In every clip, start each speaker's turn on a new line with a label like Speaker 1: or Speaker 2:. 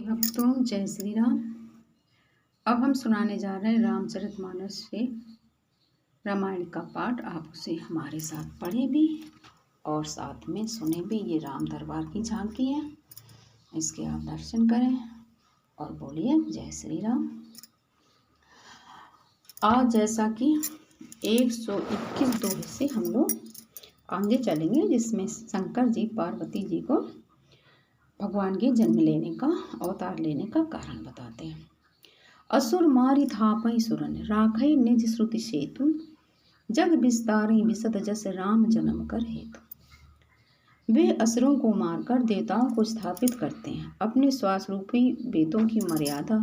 Speaker 1: भक्तों, जय श्री राम। अब हम सुनाने जा रहे हैं रामचरितमानस से रामायण का पाठ। आप उसे हमारे साथ पढ़ें भी और साथ में सुने भी। ये राम दरबार की झांकी है, इसके आप दर्शन करें और बोलिए जय श्री राम। आज जैसा कि 121 दोहे से हम लोग आगे चलेंगे, जिसमें शंकर जी पार्वती जी को भगवान के जन्म लेने का, अवतार लेने का कारण बताते हैं। असुर मारि थापै सुरन, राखै निज श्रुति सेतु, जग विस्तारै विशद जस राम जन्म कर हेतु। वे असुरों को मारकर देवताओं को स्थापित करते हैं, अपने श्वास रूपी वेदों की मर्यादा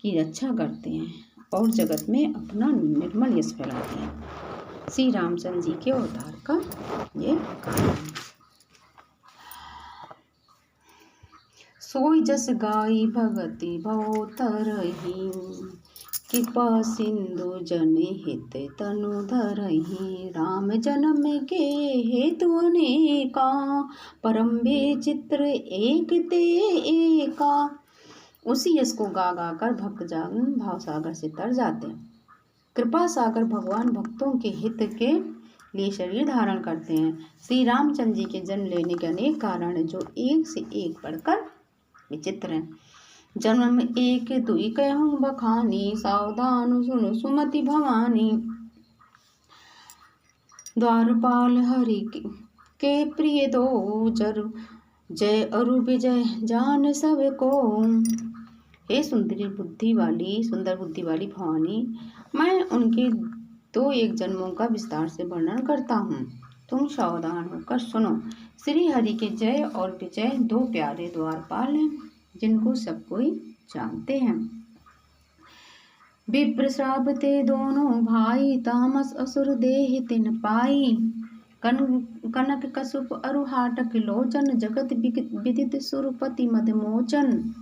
Speaker 1: की रक्षा करते हैं और जगत में अपना निर्मल यश फैलाते हैं। श्री रामचंद्र जी के अवतार का ये कारण है। सोई जस गाई भगति भव तरही, कृपा सिंधु जन हित तनु धरही। राम जन्म के हेतु अनेका, परम विचित्र एक ते एका। उसी यश को गा गा कर भक्त जन भाव सागर से तर जाते हैं। कृपा सागर भगवान भक्तों के हित के लिए शरीर धारण करते हैं। श्री रामचंद्र जी के जन्म लेने के अनेक कारण हैं, जो एक से एक बढ़कर विचित्र है। जन्म एक दुई कहूँ बखानी, सावधान सुनो सुमति भवानी। द्वारपाल हरि के प्रिय दो, जर जय अरु विजय जान सब को। हे सुंदर बुद्धि वाली भवानी, मैं उनके 2-1 जन्मों का विस्तार से वर्णन करता हूँ, तुम सावधान होकर सुनो। श्री हरि के जय और विजय 2 प्यारे द्वारपाल हैं, जिनको सब कोई जानते हैं। विप्र श्राप ते दोनों भाई, तामस असुर देहि तिन पाई। कनक कशुप अरु हाटक लोचन, जगत विदित सुरपति मदमोचन।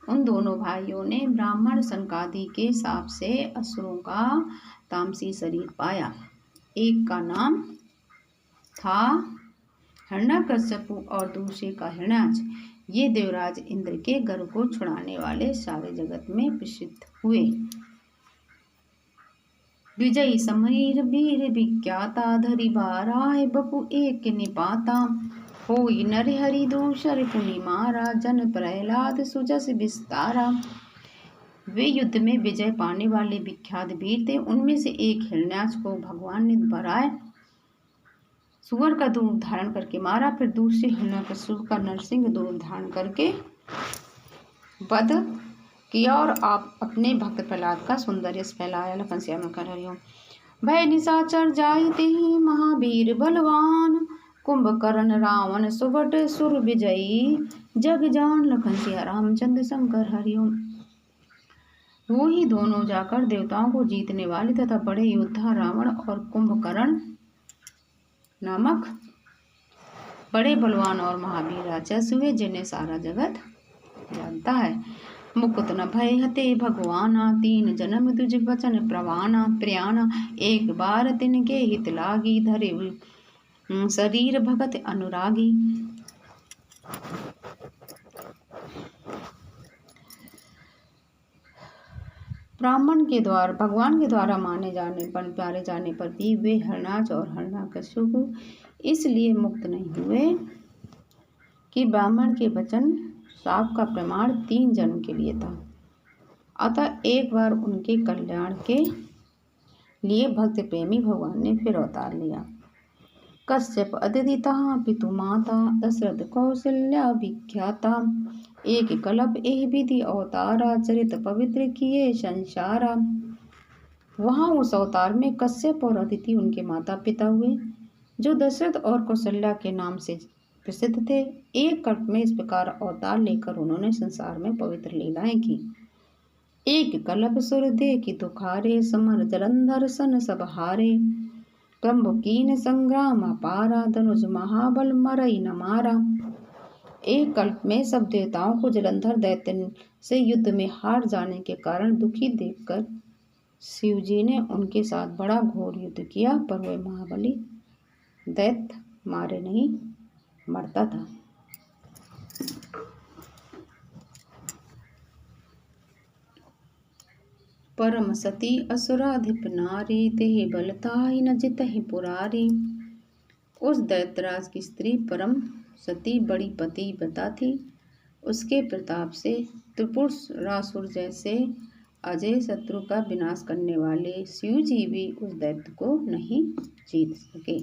Speaker 1: उन दोनों भाइयों ने ब्राह्मण सनकादि के शाप से असुरों का तामसी शरीर पाया। एक का नाम था हिरण्यकश्यपु और दूसरे का हिरण्याक्ष। ये देवराज इंद्र के गर्भ को छुड़ाने वाले सारे जगत में प्रसिद्ध हुए। विजयी समीर वीर विख्याता, धरि बाराय बपु एक निपाता। होई नर हरि दूसर पुनि मारा, जन प्रहलाद सुजस विस्तारा। वे युद्ध में विजय पाने वाले विख्यात वीर थे। उनमें से एक हिरण्याक्ष को भगवान ने बराह सुअर का रूप धारण करके मारा। फिर दूसरे हिरण्यकश्यप का नरसिंह रूप धारण करके वध किया और आप अपने भक्त प्रहलाद का सुंदर यश फैलाया। लखन श्याम कर हरिओम। भय निशाचर जाई तेहि महावीर बलवान, कुंभकर्ण रावण सुभट सुर विजयी, जग जान लखन सिया रामचंद्र शंकर हरिओम। वो ही दोनों जाकर देवताओं को जीतने वाले तथा बड़े योद्धा रावण और कुंभकर्ण नामक बड़े बलवान और महावीर राक्षस हुए, जिन्हें सारा जगत जानता है। मुकुत न भय हते भगवाना, 3 जन्म तुझ वचन प्रयाना। एक बार तिनके हित लागी, धरे शरीर भगत अनुरागी। भगवान के द्वारा माने जाने पर, प्यारे जाने पर भी वे हिरण्याक्ष और हिरण्यकश्यप इसलिए मुक्त नहीं हुए कि ब्राह्मण के वचन शाप का प्रमाण 3 जन्म के लिए था। अतः एक बार उनके कल्याण के लिए भक्त प्रेमी भगवान ने फिर अवतार लिया। कश्यप अदिति पितु माता, दशरथ कौशल्या विख्याता। एक कल्प एह विधि अवतारा, चरित पवित्र किए संसारा। वहाँ उस अवतार में कश्यप और अदिति उनके माता पिता हुए, जो दशरथ और कौशल्या के नाम से प्रसिद्ध थे। एक कल्प में इस प्रकार अवतार लेकर उन्होंने संसार में पवित्र लीलाएं की। एक कल्प सुर दे की दुखारे, समर जलंधर सन सब हारे। कीन संग्राम अपारा, धनुष महाबल मरई न मारा। एक कल्प में सब देवताओं को जलंधर दैत्य से युद्ध में हार जाने के कारण दुखी देखकर शिव जी ने उनके साथ बड़ा घोर युद्ध किया, पर वह महाबली दैत्य मारे नहीं मरता था। परम सती असुराधिप नारी, तेहि बलताहि न जितहि पुरारी। उस दैत्यराज की स्त्री परम सती बड़ी पतिव्रता थी। उसके प्रताप से त्रिपुरासुर जैसे अजय शत्रु का विनाश करने वाले शिव जी भी उस दैत्य को नहीं जीत सके।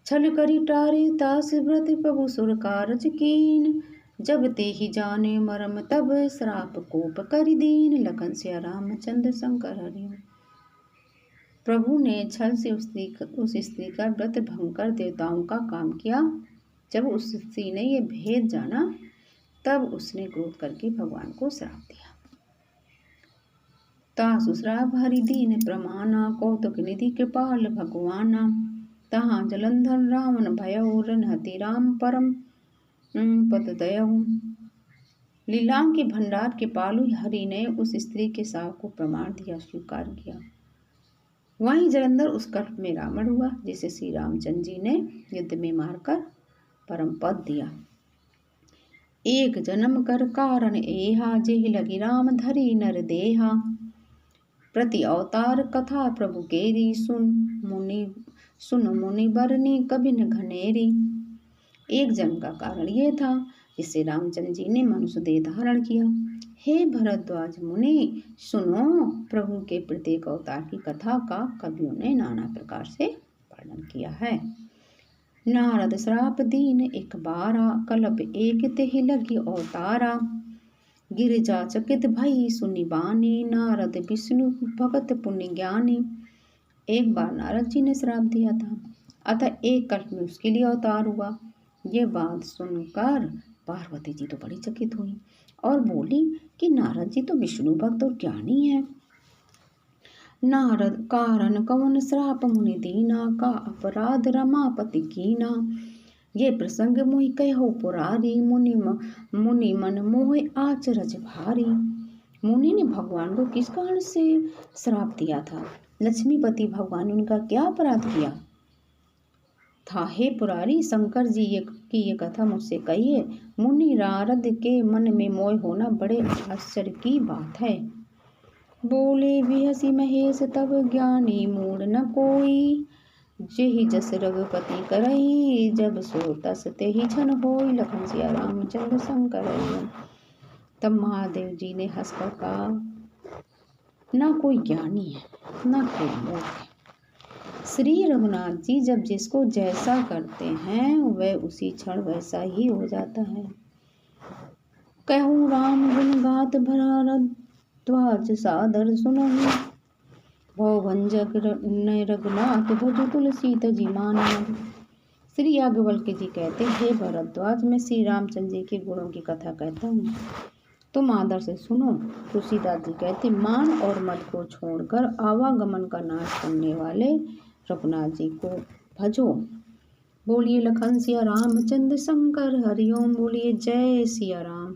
Speaker 1: छल करी टारे तास व्रत प्रभु सुर कारज कीन, जब ते ही जाने मरम तब श्राप कोप करि दीन। लखन सिया रामचंद्र शंकर हरिओम। प्रभु ने छल से उस स्त्री का व्रत भंग कर देवताओं का काम किया। जब उस स्त्री ने यह भेद जाना तब उसने क्रोध करके भगवान को श्राप दिया। तासु श्राप हरि दीन प्रमाना, कौतुक निधि कृपाल भगवाना। तहाँ जलंधर रावण भयउ, रनहति राम परम पद दयउ। लीलाओं के भंडार के पालु हरि ने उस स्त्री के साप को प्रमाण दिया, स्वीकार किया। वहीं जलंधर उस कल्प में रावण हुआ, जिसे श्री रामचंद्र जी ने युद्ध में मारकर परम पद दिया। एक जन्म कर कारण एहा, जेहि लगी राम धरी नर देहा। प्रति अवतार कथा प्रभु केरी, सुन मुनि बरनी कबिन घनेरी। एक जन्म का कारण ये था जिससे रामचंद्र जी ने मनुष्य देह धारण किया। हे भरद्वाज मुनि, सुनो, प्रभु के प्रत्येक अवतार की कथा का कवियों ने नाना प्रकार से वर्णन किया है। नारद श्राप दीन एक बारा, कल्प एक तेहि लगी अवतारा। गिरिजा चकित भई सुनि बानी, नारद विष्णु भगत पुण्य ज्ञानी। एक बार नारद जी ने श्राप दिया था, अतः एक कल्प में उसके लिए अवतार हुआ। ये बात सुनकर पार्वती जी तो बड़ी चकित हुई और बोली कि नारद जी तो विष्णु भक्त और ज्ञानी है। नारद कारण कवन श्राप मुनि दीना, का अपराध रमापति कीना। ये प्रसंग मोहि कहो पुरारी, मुनि मन मोह आचरज भारी। मुनि ने भगवान को किस कारण से श्राप दिया था? लक्ष्मीपति भगवान ने उनका क्या अपराध किया था? हे पुरारी, शंकर जी की ये कथा मुझसे कहिए। मुनि नारद के मन में मोह होना बड़े आश्चर्य की बात है। बोले बिहसी महेश तब, ज्ञानी मूड न कोई। जेहि जस रघुपति करही, जब सो तस तेहि छन होई। लखन सिया रामचंद्र शंकर हरिओम। तब महादेव जी ने हंसकर कहा, ना कोई ज्ञानी है ना कोई मूर्ख है। श्री रघुनाथ जी जब जिसको जैसा करते हैं वह उसी क्षण वैसा ही हो जाता है। कहूँ राम गुण गात भरद्वाज सादर सुनहि, भवभंजक नय रघुनाथ भजु तुलसी तजि मानहि। श्री याज्ञवल्क्य जी कहते, हे भरद्वाज, मैं श्री रामचंद्र जी के गुणों की कथा कहता हूँ, तुम आदर से सुनो। तुलसीदास जी कहते, मान और मद को छोड़कर आवागमन का नाश करने वाले रघुनाथ जी को भजो। बोलिए लखन सिया रामचंद्र शंकर हरिओम। बोलिए जय सिया राम।